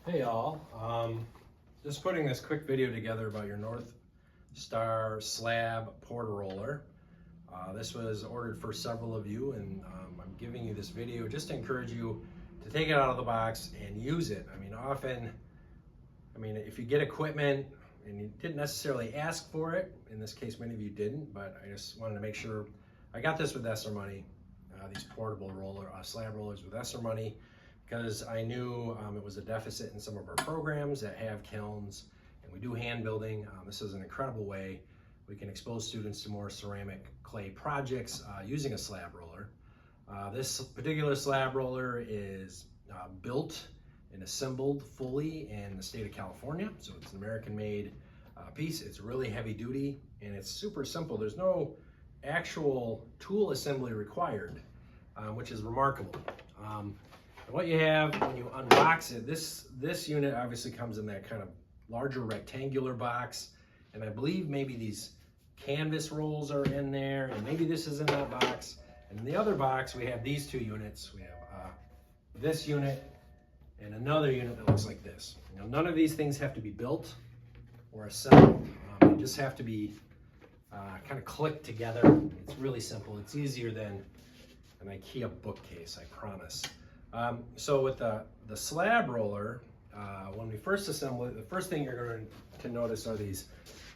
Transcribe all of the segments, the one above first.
Hey y'all, just putting this quick video together about your North Star Slab PortaRoller. This was ordered for several of you, and I'm giving you this video just to encourage you to take it out of the box and use it. If you get equipment and you didn't necessarily ask for it, in this case many of you didn't, but I just wanted to make sure. I got this with ESSER money, these portable slab rollers with ESSER money, because I knew it was a deficit in some of our programs that have kilns and we do hand building. This is an incredible way we can expose students to more ceramic clay projects using a slab roller. This particular slab roller is built and assembled fully in the state of California, so it's an American-made piece. It's really heavy duty and it's super simple. There's no actual tool assembly required, which is remarkable. What you have when you unbox it, this unit obviously comes in that kind of larger rectangular box, and I believe maybe these canvas rolls are in there, and maybe this is in that box. And in the other box we have these two units. We have this unit and another unit that looks like this. Now, none of these things have to be built or assembled. They just have to be kind of clicked together. It's really simple. It's easier than an IKEA bookcase, I promise. So with the slab roller, when we first assemble it, the first thing you're going to notice are these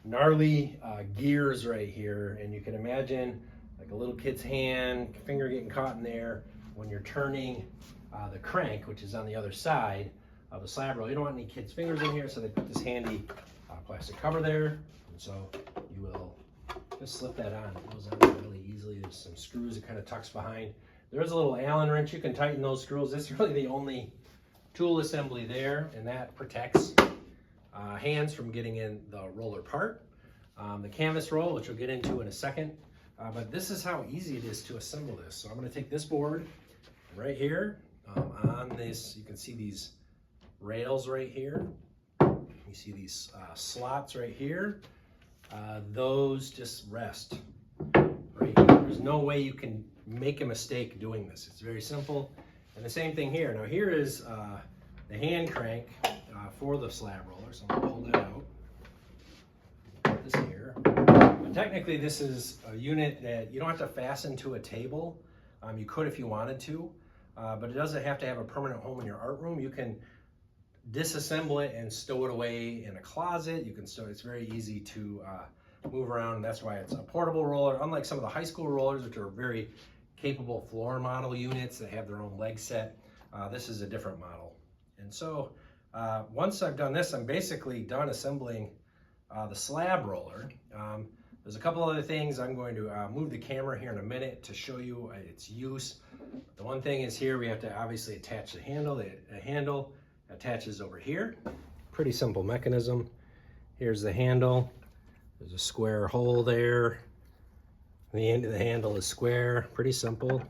gnarly gears right here, and you can imagine like a little kid's hand, finger getting caught in there when you're turning the crank, which is on the other side of the slab roller. You don't want any kids' fingers in here, so they put this handy plastic cover there, and so you will just slip that on. It goes on really easily. There's some screws it kind of tucks behind. There's a little Allen wrench. You can tighten those screws. This is really the only tool assembly there, and that protects hands from getting in the roller part. The canvas roll, which we'll get into in a second, but this is how easy it is to assemble this. So I'm going to take this board right here. On this, you can see these rails right here. You see these slots right here. Those just rest right here. There's no way you can make a mistake doing this. It's very simple. And the same thing here. Now here is the hand crank for the slab roller. So I'm going to pull that out. Put this here. But technically this is a unit that you don't have to fasten to a table. You could if you wanted to, but it doesn't have to have a permanent home in your art room. You can disassemble it and stow it away in a closet. You can stow it. It's very easy to move around. That's why it's a portable roller. Unlike some of the high school rollers, which are very capable floor model units that have their own leg set, this is a different model. And so once I've done this, I'm basically done assembling the slab roller. There's a couple other things. I'm going to move the camera here in a minute to show you its use. The one thing is here we have to obviously attach the handle. The handle attaches over here. Pretty simple mechanism. Here's the handle. There's a square hole there. The end of the handle is square. Pretty simple.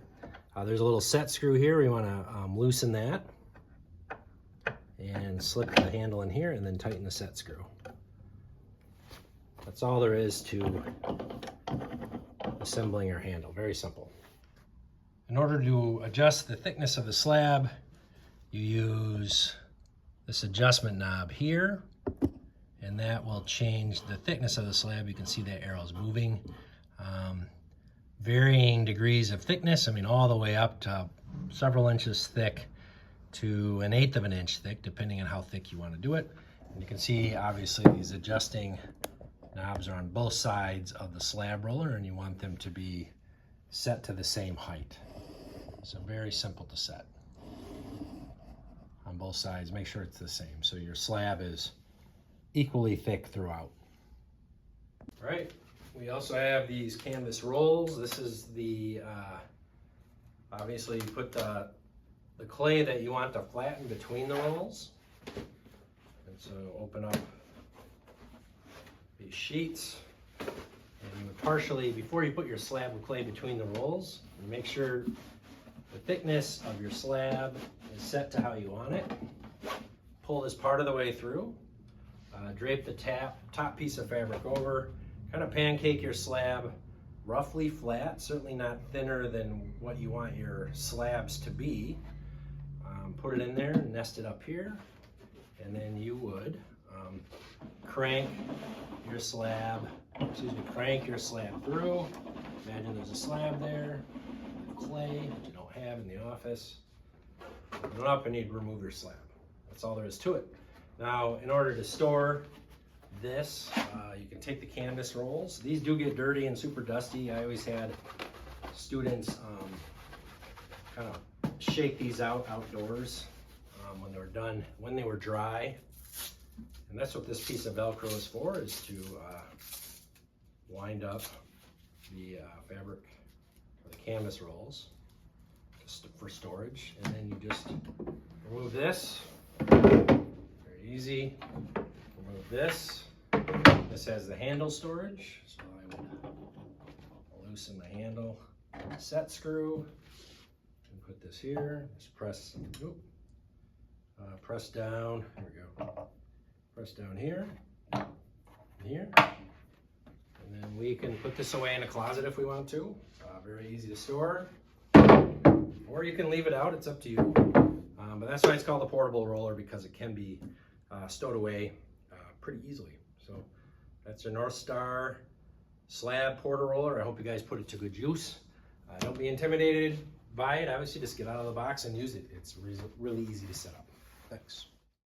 There's a little set screw here. We want to loosen that and slip the handle in here and then tighten the set screw. That's all there is to assembling your handle. Very simple. In order to adjust the thickness of the slab, you use this adjustment knob here, and that will change the thickness of the slab. You can see that arrow's moving. Varying degrees of thickness, all the way up to several inches thick to 1/8 of an inch thick, depending on how thick you want to do it. And you can see, obviously, these adjusting knobs are on both sides of the slab roller, and you want them to be set to the same height. So very simple to set on both sides. Make sure it's the same, so your slab is equally thick throughout. All right. We also have these canvas rolls. This is the, obviously you put the clay that you want to flatten between the rolls. And so open up these sheets, and you would partially, before you put your slab of clay between the rolls, you make sure the thickness of your slab is set to how you want it. Pull this part of the way through, drape the top piece of fabric over, kind of pancake your slab roughly flat, certainly not thinner than what you want your slabs to be. Put it in there, nest it up here, and then you would crank your slab through. Imagine there's a slab there, clay that you don't have in the office. Open it up and you'd remove your slab. That's all there is to it. Now, in order to store this, you can take the canvas rolls. These do get dirty and super dusty. I always had students kind of shake these out outdoors when they were done, when they were dry. And that's what this piece of Velcro is for, is to wind up the fabric, or the canvas rolls, just for storage. And then you just remove this, very easy. Remove this. This has the handle storage, so I would loosen the handle set screw and put this here. Just press down. Here we go. Press down here, here, and then we can put this away in a closet if we want to. Very easy to store, or you can leave it out. It's up to you. But that's why it's called a portable roller, because it can be stowed away pretty easily. So that's your North Star Slab PortaRoller. I hope you guys put it to good use. Don't be intimidated by it. Obviously, just get out of the box and use it. It's really easy to set up. Thanks.